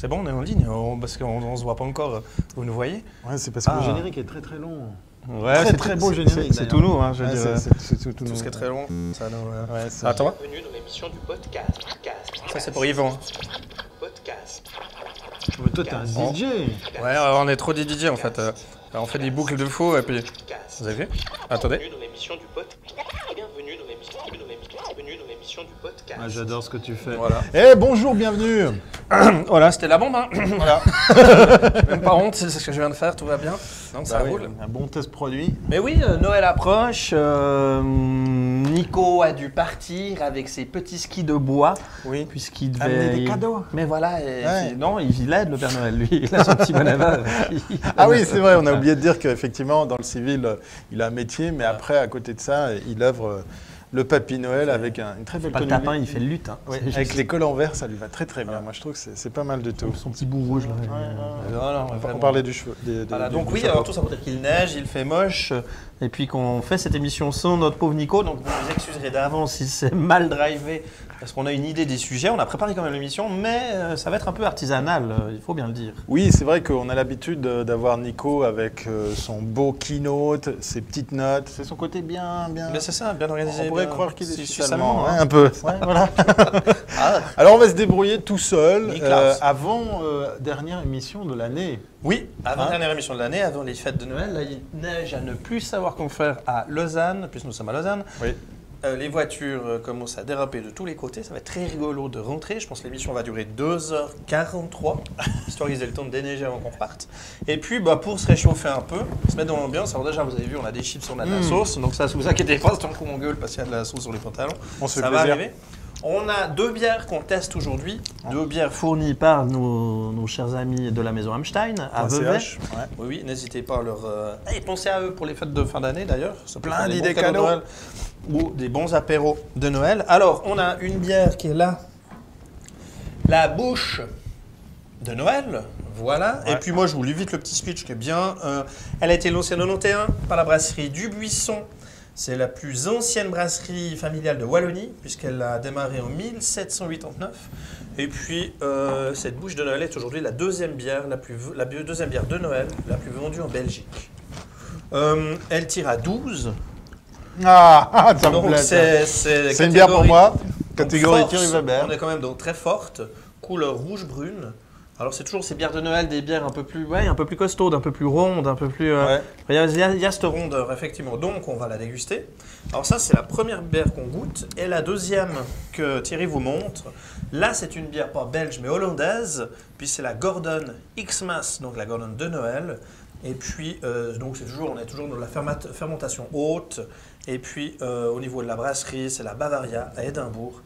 C'est bon, on est en ligne, parce qu'on ne se voit pas encore. Vous nous voyez? Ouais, c'est parce que le générique est très très long. Ouais, c'est très beau générique. C'est tout nous, hein, je veux dire. C'est tout nous. Tout ce qui est très long. Ça, Attends. Bienvenue dans l'émission du podcast. Ça, c'est pour Yvan. Podcast. Mais toi, t'es un DJ. Ouais, on est trop des DJ en fait. On fait des boucles de faux et puis. Vous avez vu? Attendez. Bienvenue dans l'émission du podcast. Bienvenue dans l'émission du podcast. Ah, j'adore ce que tu fais. Voilà. Eh, bonjour, bienvenue. Voilà, c'était la bombe. Hein. Voilà. Même pas honte, c'est ce que je viens de faire, tout va bien. Donc ça roule. Un bon test produit. Mais oui, Noël approche. Nico a dû partir avec ses petits skis de bois. Oui. Puisqu'il devait. Amener des cadeaux. Mais voilà, Ouais. non, il aide le Père Noël, lui. Il a son petit bonnet. Ah oui, c'est vrai, on a oublié de dire qu'effectivement, dans le civil, il a un métier, mais après, à côté de ça, il œuvre le Papy Noël avec une très belle Pas le tenue. tapin, il fait le lutte. Hein. Oui, avec les cols en verre, ça lui va très très bien. Moi, je trouve que c'est pas mal du tout. Son petit bout rouge là. On parlait du cheveu. Voilà, donc du oui, chapeau. alors tout ça pour dire qu'il neige, il fait moche, et puis qu'on fait cette émission sans notre pauvre Nico, donc vous nous excuserez d'avance si c'est mal drivé, parce qu'on a une idée des sujets, on a préparé quand même l'émission, mais ça va être un peu artisanal, il faut bien le dire. Oui, c'est vrai qu'on a l'habitude d'avoir Nico avec son beau keynote, ses petites notes, c'est son côté bien. Mais c'est ça, bien organisé. On pourrait bien- croire qu'il est suisse allemand, allemand, un peu. Ouais, voilà. Ah, Alors on va se débrouiller tout seul Niklaus. avant dernière émission de l'année. oui, avant Hein dernière émission de l'année, avant les fêtes de Noël, là, il neige à ne plus savoir quoi faire à Lausanne, puisque nous sommes à Lausanne. Oui. Les voitures commencent à déraper de tous les côtés. Ça va être très rigolo de rentrer. Je pense que l'émission va durer 2h43, histoire qu'ils aient le temps de déneiger avant qu'on reparte. Et puis, pour se réchauffer un peu, se mettre dans l'ambiance. Alors déjà, vous avez vu, on a des chips, on a de la sauce. Donc ça, ne vous inquiétez pas, c'est tant qu'on gueule parce qu'il y a de la sauce sur les pantalons. On se fait Ça va plaisir. arriver. On a deux bières qu'on teste aujourd'hui. Deux bières fournies par nos chers amis de la maison Hamstein à Vevey. CH, ouais. Oui, oui, n'hésitez pas à leur... Et pensez à eux pour les fêtes de fin d'année d'ailleurs. Ça peut Plein faire des d'idées bons cadeaux de cadeaux. Noël ou des bons apéros de Noël. Alors, on a une bière qui est là. La bouche de Noël. Voilà. Ouais. Et puis moi, je vous lis vite le petit speech qui est bien. Elle a été lancée en 91 par la brasserie du Buisson. C'est la plus ancienne brasserie familiale de Wallonie, puisqu'elle a démarré en 1789. Et puis, cette bouche de Noël est aujourd'hui la deuxième bière, deuxième bière de Noël, la plus vendue en Belgique. Elle tire à 12. Ah, ça me Donc, plaît. ça. c'est une bière pour moi. donc, Catégorie force, Thierry Weber. On est quand même donc très forte, couleur rouge-brune. Alors, c'est toujours ces bières de Noël, des bières un peu plus costaudes, un peu plus rondes, un peu plus... Ouais. Il y a cette rondeur, effectivement. Donc, on va la déguster. Alors ça, c'est la première bière qu'on goûte. Et la deuxième que Thierry vous montre, là, c'est une bière pas belge, mais hollandaise. Puis c'est la Gordon Xmas, donc la Gordon de Noël. Et puis, donc on est toujours dans la fermentation haute. Et puis, au niveau de la brasserie, c'est la Bavaria à Édimbourg.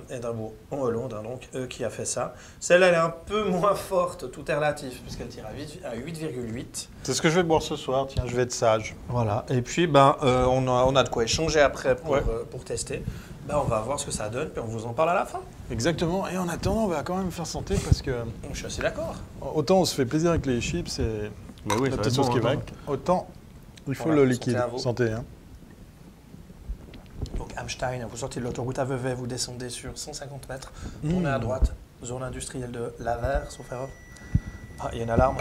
Édimbourg en Hollande, hein, donc qui a fait ça. Celle-là, elle est un peu moins forte, tout est relatif, puisqu'elle tire à 8,8. C'est ce que je vais boire ce soir. Tiens, je vais être sage. Voilà, et puis on a de quoi échanger après Ouais. pour tester. On va voir ce que ça donne, puis on vous en parle à la fin. Exactement. Et en attendant, on va quand même faire santé parce que Je suis assez d'accord. autant on se fait plaisir avec les chips et oui, la petite sauce qui va, autant il faut Voilà, le liquide. santé à vous. Santé, hein. Donc Hamstein, vous sortez de l'autoroute à Vevey, vous descendez sur 150 mètres, Mmh. tournez à droite, zone industrielle de Lavers, sauf erreur. Ah, il y a une alarme.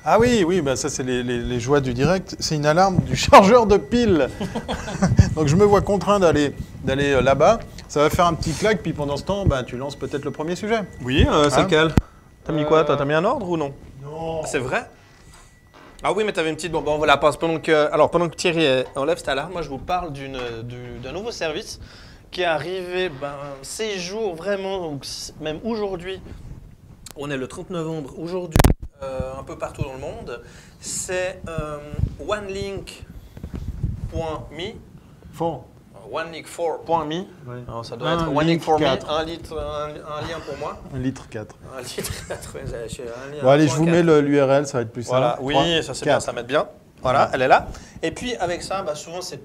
Ah oui, ça c'est les joies du direct. C'est une alarme du chargeur de pile. Donc je me vois contraint d'aller là-bas. Ça va faire un petit clac, puis pendant ce temps, tu lances peut-être le premier sujet. Oui, c'est Hein lequel? T'as mis quoi? T'as mis un ordre ou non? Non. C'est vrai? Ah oui, mais tu avais une petite... Bon, on va la passer. Pendant que Thierry enlève cette alarme, moi je vous parle d'un nouveau service qui est arrivé ces jours vraiment, donc, même aujourd'hui. On est le 30 novembre, aujourd'hui, un peu partout dans le monde. C'est onelink.me. Fond. Onelink4.me. Ouais. Alors, ça doit Un être link Onelink for me, 4. un lien pour moi. 1,4 litre. Un litre 4, Bon, allez, je vous mets l'URL, ça va être plus simple. Voilà, oui, 3, ça c'est 4. bien, ça m'aide bien. Voilà, elle est là. Et puis avec ça, souvent ça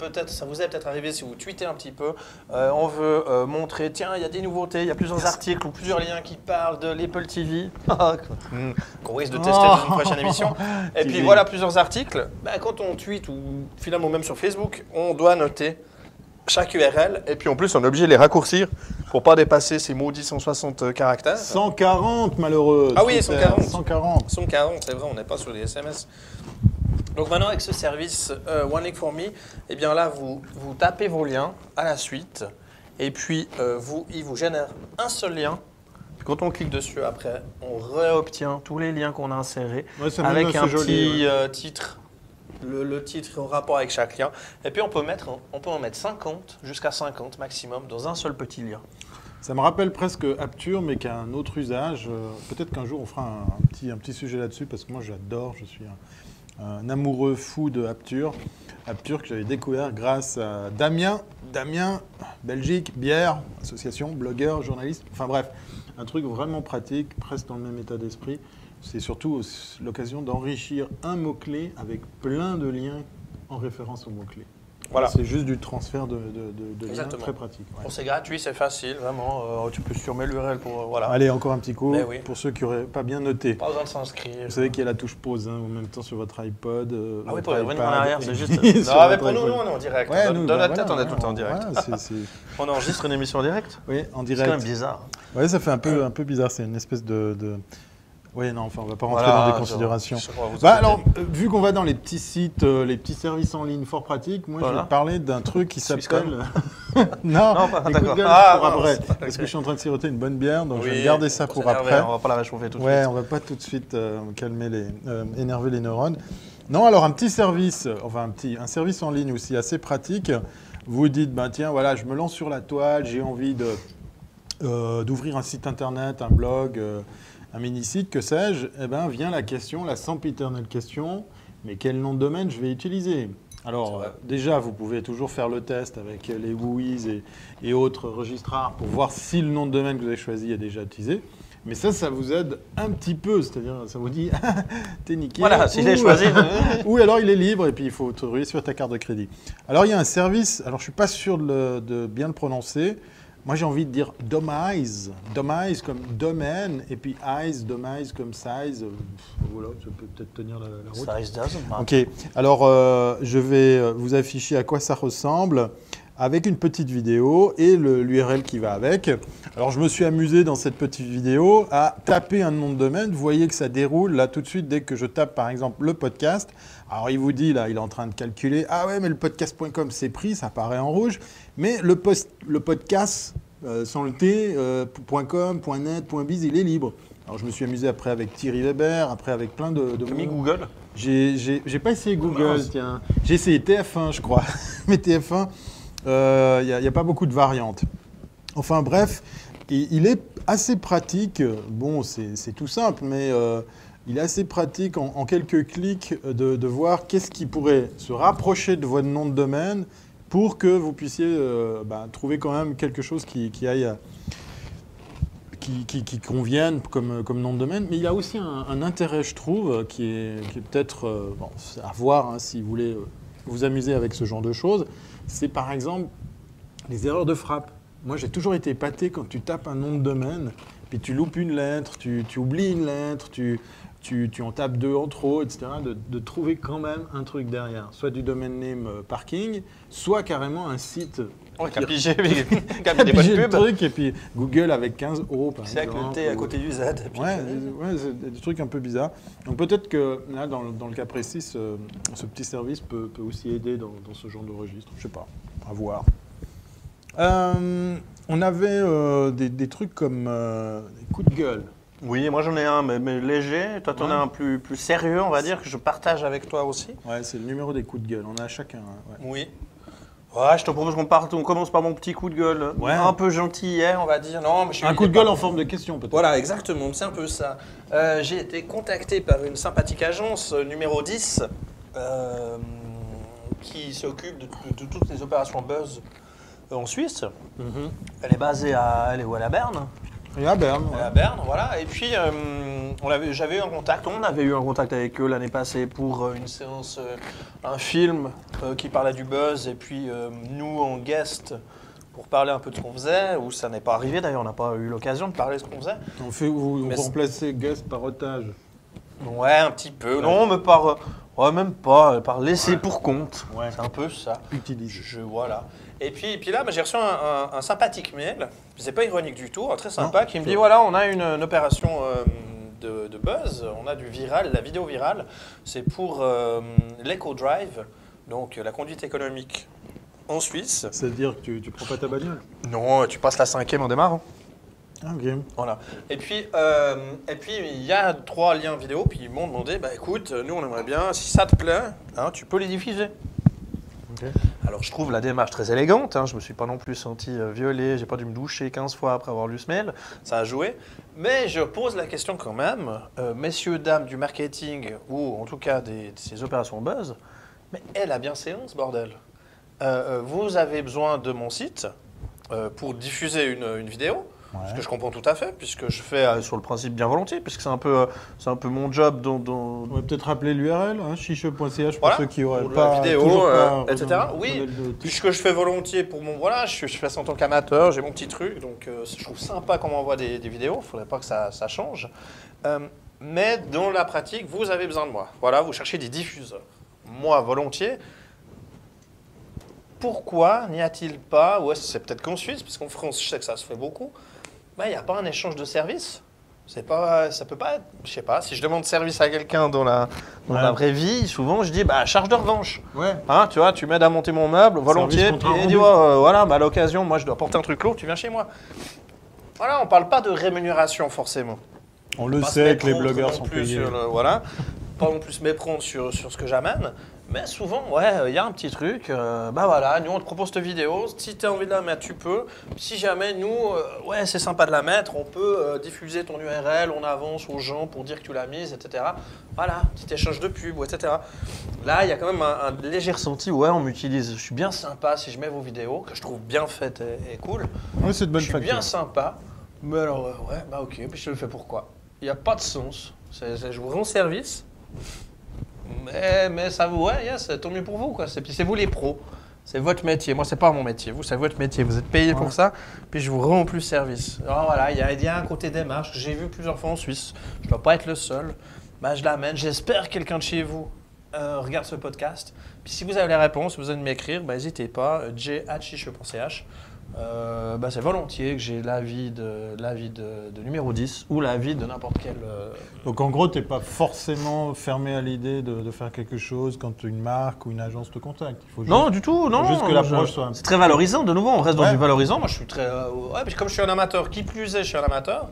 vous est peut-être arrivé si vous tweetez un petit peu. On veut montrer, tiens, il y a des nouveautés, il y a plusieurs articles ou plusieurs liens qui parlent de l'Apple TV. Qu'on risque de tester dans une prochaine émission. Et puis TV. voilà plusieurs articles. Quand on tweet ou finalement même sur Facebook, on doit noter chaque URL. Et puis en plus, on est obligé de les raccourcir pour pas dépasser ces maudits 160 caractères. 140 malheureux. Ah oui, Twitter, 140. 140. 140, c'est vrai, on n'est pas sur les SMS. Donc maintenant, avec ce service One Link for Me, eh bien là, vous tapez vos liens à la suite. Et puis, il vous génère un seul lien. Quand on clique dessus, après, on réobtient tous les liens qu'on a insérés Ouais, ça avec mène un assez joli, petit titre. Le titre en rapport avec chaque lien. Et puis, on peut en mettre 50, jusqu'à 50 maximum, dans un seul petit lien. Ça me rappelle presque Apture, mais qu'à un autre usage. Peut-être qu'un jour, on fera un petit sujet là-dessus, parce que moi, j'adore. Je suis un amoureux fou de Apture. Apture que j'avais découvert grâce à Damien. Damien, Belgique, bière, association, blogueur, journaliste. Enfin bref, un truc vraiment pratique, presque dans le même état d'esprit. C'est surtout l'occasion d'enrichir un mot-clé avec plein de liens en référence au mot-clé. Voilà. C'est juste du transfert de liens Exactement. très pratique. Ouais. Bon, c'est gratuit, c'est facile, vraiment. Tu peux surmer l'URL pour. Voilà. Allez, encore un petit coup Mais oui. pour ceux qui n'auraient pas bien noté. Pas besoin de s'inscrire. Vous savez qu'il y a la touche pause en même temps sur votre iPod. Ah oui, votre pour revenir en iPad, arrière, et c'est juste. puis sur Non, mais votre pour nous, iPhone. on est en direct. Ouais, dans nous, dans bah, notre tête, voilà, on est tout le temps en direct. voilà, On enregistre une émission en direct. Oui, en C'est direct. quand même bizarre. Ouais, ça fait un peu bizarre. C'est une espèce de... Oui, non, enfin, on va pas rentrer Voilà, dans des considérations. je crois vous Bah, embêter. alors, vu qu'on va dans les petits sites, les petits services en ligne fort pratiques, moi, je Voilà. vais te parler d'un truc qui Swisscom. s'appelle... non, pas écoute d'accord. bien, Ah, pour mince. après. Ok. Parce que je suis en train de siroter une bonne bière, donc je vais Oui, garder ça faut pour s'énerver, après. On va pas la réchauffer tout de Ouais, suite. on va pas tout de suite énerver les neurones. Non, alors un petit service, enfin un service en ligne aussi assez pratique. Vous dites, ben tiens, voilà, je me lance sur la toile, j'ai envie d'ouvrir un site internet, un blog, un mini-site, que sais-je. Eh ben vient la question, la sempiternelle question, mais quel nom de domaine je vais utiliser ? C'est Alors, vrai. déjà, vous pouvez toujours faire le test avec les WHOIS et autres registrars pour voir si le nom de domaine que vous avez choisi est déjà utilisé. Mais ça vous aide un petit peu, c'est-à-dire ça vous dit t'es niqué. Voilà, si je l'ai choisi. Ou alors il est libre et puis il faut trouver sur ta carte de crédit. Alors il y a un service, alors je suis pas sûr de bien le prononcer. Moi j'ai envie de dire Domise. Domise comme domaine et puis eyes, Domise comme size. Voilà, ça peut peut-être tenir la route. Size doesn't matter. Ok, alors je vais vous afficher à quoi ça ressemble avec une petite vidéo et l'URL qui va avec. Alors je me suis amusé dans cette petite vidéo à taper un nom de domaine. Vous voyez que ça déroule là tout de suite dès que je tape par exemple le podcast. Alors il vous dit là, il est en train de calculer. Ah ouais, mais le podcast.com c'est pris, ça paraît en rouge. Mais le podcast sans le T, .com, .net, .biz, il est libre. Alors je me suis amusé après avec Thierry Weber, après avec plein de Tu as mis monde. Google. J'ai pas essayé Google, mince. tiens. J'ai essayé TF1, je crois. Mais TF1, il n'y a pas beaucoup de variantes. Enfin bref, il est assez pratique. Bon, c'est tout simple, mais il est assez pratique en quelques clics de voir qu'est-ce qui pourrait se rapprocher de votre nom de domaine pour que vous puissiez trouver quand même quelque chose qui aille... Qui conviennent comme nom de domaine. Mais il y a aussi un intérêt, je trouve, qui est peut-être à voir hein, si vous voulez vous amuser avec ce genre de choses. C'est par exemple les erreurs de frappe. Moi, j'ai toujours été épaté quand tu tapes un nom de domaine, puis tu loupes une lettre, tu oublies une lettre, tu en tapes deux en trop, etc., de trouver quand même un truc derrière. Soit du domaine name parking, soit carrément un site Ouais, qui capigé, a des bonnes pigé le pubs. truc, et puis Google avec 15 euros par C'est exemple. avec le T à côté du Z. et puis- Ouais, c'est des trucs un peu bizarres. Donc peut-être que là, dans le cas précis, ce petit service peut aussi aider dans ce genre de registre. Je sais pas, à voir. On avait des trucs comme des coups de gueule. Oui, moi j'en ai un, mais léger. Toi, t'en Ouais. as un plus sérieux, on va dire, que je partage avec toi aussi. Ouais, c'est le numéro des coups de gueule. On a chacun. Ouais. Oui. Ouais, je te propose qu'on commence par mon petit coup de gueule. Ouais. Un peu gentillet, on va dire. Non, mais je suis Un coup de gueule en forme de question, peut-être. Voilà, exactement, c'est un peu ça. J'ai été contacté par une sympathique agence numéro 10 qui s'occupe de toutes les opérations buzz en Suisse. Mhm. Elle est basée à Berne. Et à Berne. Elle est à Berne, voilà. Et puis, on avait eu un contact avec eux l'année passée pour une séance, un film qui parlait du buzz. Et puis, nous, en guest, pour parler un peu de ce qu'on faisait, où ça n'est pas arrivé d'ailleurs, on n'a pas eu l'occasion de parler de ce qu'on faisait. Vous Mais remplacez guest par otage. Ouais, un petit peu. Non, mais par... Ouais, même pas, par laisser Ouais. pour compte. Ouais. C'est un peu ça. Utilise. Voilà. Et puis là, j'ai reçu un sympathique mail, c'est pas ironique du tout, très sympa, qui me dit voilà, on a une opération de buzz, on a du viral, la vidéo virale, c'est pour l'Eco Drive, donc la conduite économique en Suisse. C'est-à-dire que tu prends pas ta bagnole? Non, tu passes la 5e en démarrant. Ah, ok. Voilà. Et puis il y a 3 liens vidéo, puis ils m'ont demandé, bah écoute, nous on aimerait bien, si ça te plaît, hein, tu peux les diffuser. Ok. Alors je trouve la démarche très élégante, je me suis pas non plus senti violé, j'ai pas dû me doucher 15 fois après avoir lu ce mail, ça a joué. Mais je pose la question quand même, messieurs, dames du marketing, ou en tout cas de ces opérations buzz, mais elle a bien séance, bordel. Vous avez besoin de mon site pour diffuser une vidéo. Ouais. Ce que je comprends tout à fait, puisque je fais sur le principe bien volontiers, puisque c'est un peu mon job dont On va peut-être rappeler l'URL, chiche.ch, pour voilà, ceux qui auraient pour pas la vidéo, toujours pas etc. relevé Oui, le titre. puisque je fais volontiers pour mon... Voilà, je fais ça en tant qu'amateur, j'ai mon petit truc, donc je trouve sympa qu'on m'envoie des vidéos, il ne faudrait pas que ça change. Mais dans la pratique, vous avez besoin de moi. Voilà, vous cherchez des diffuseurs. Moi, volontiers. Pourquoi n'y a-t-il pas, ouais, c'est peut-être qu'en Suisse, parce qu'en France, je sais que ça se fait beaucoup, il n'y a pas un échange de services? Ça peut pas être, je sais pas, si je demande service à quelqu'un dans la vraie vie, souvent je dis, charge de revanche. Ouais. Tu vois, tu m'aides à monter mon meuble, volontiers, Service puis contrat il dit, rendu. voilà, à l'occasion, moi je dois porter un truc lourd, tu viens chez moi. Voilà, on parle pas de rémunération forcément. On le Pas se sait que les méprendre blogueurs non sont plus payés. voilà, pas non plus se méprendre sur ce que j'amène, mais souvent, il y a un petit truc, voilà, nous on te propose cette vidéo, si tu as envie de la mettre, tu peux. Si jamais nous, c'est sympa de la mettre, on peut diffuser ton URL, on avance aux gens pour dire que tu l'as mise, etc. Voilà, petit échange de pub, etc. Là, il y a quand même un léger ressenti, on m'utilise, je suis bien sympa si je mets vos vidéos, que je trouve bien faites et cool. Ouais, c'est de bonne Je suis facture. bien sympa, mais alors, ok, puis je le fais pourquoi? Il n'y a pas de sens. Je vous rends service, mais ça vous, c'est tant mieux pour vous, quoi. Puis c'est vous les pros, c'est votre métier. Moi, c'est pas mon métier. Vous, c'est votre métier. Vous êtes payé pour ça, puis je vous rends plus service. Alors voilà, il y a un côté démarche que j'ai vu plusieurs fois en Suisse. Je dois pas être le seul. Je l'amène. J'espère que quelqu'un de chez vous regarde ce podcast. Puis si vous avez les réponses, vous allez m'écrire, n'hésitez pas, j@chiche.ch. C'est volontiers que j'ai l'avis de numéro 10 ou l'avis de n'importe quel... Donc en gros, tu n'es pas forcément fermé à l'idée de faire quelque chose quand une marque ou une agence te contacte. Il faut juste... Non, du tout, non. juste que l'approche soit un C'est très valorisant, de nouveau, on reste dans Ouais. du valorisant. Moi, je suis très... puis comme je suis un amateur, qui plus est, je suis un amateur,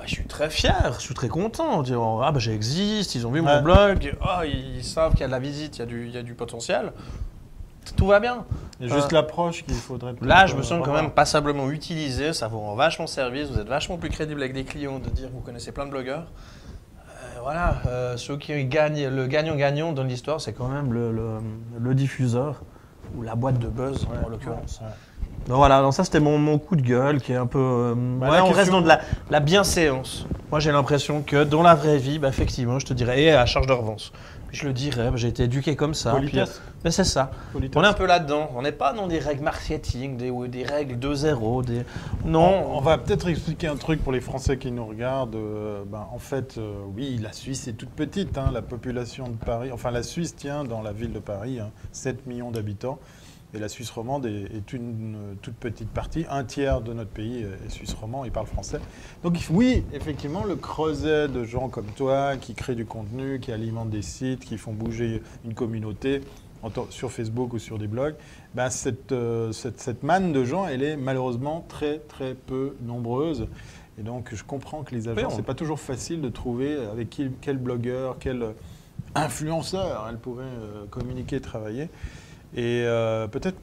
je suis très fier, je suis très content. On dit, j'existe, ils ont vu Ouais. mon blog, ils savent qu'il y a de la visite, il y a du potentiel. Tout va bien. Il y a juste l'approche qu'il faudrait... Là, je me sens quand revoir. même passablement utilisé, ça vous rend vachement service, vous êtes vachement plus crédible avec des clients de dire que vous connaissez plein de blogueurs. Ceux qui gagnent, le gagnant-gagnant dans l'histoire, c'est quand même le diffuseur ou la boîte de buzz en l'occurrence. Ouais. Donc voilà, ça c'était mon coup de gueule qui est un peu... la on reste question- dans de la bienséance. Moi j'ai l'impression que dans la vraie vie, effectivement, je te dirais, à charge de revanche. Puis je le dirais, j'ai été éduqué comme ça. Politesse. Mais c'est ça. Politesse. On est un peu là-dedans. On n'est pas dans des règles marketing, des règles 2-0. Non. On va peut-être expliquer un truc pour les Français qui nous regardent. En fait, oui, la Suisse est toute petite. La population de Paris, enfin la Suisse tient dans la ville de Paris 7 millions d'habitants. Et la Suisse romande est une toute petite partie. Un tiers de notre pays est suisse romand, ils parlent français. Donc oui, effectivement, le creuset de gens comme toi qui créent du contenu, qui alimentent des sites, qui font bouger une communauté sur Facebook ou sur des blogs, cette manne de gens, elle est malheureusement très très peu nombreuse. Et donc je comprends que les agences, c'est pas toujours facile de trouver avec quel blogueur, quel influenceur elles pourraient communiquer, travailler. Et peut-être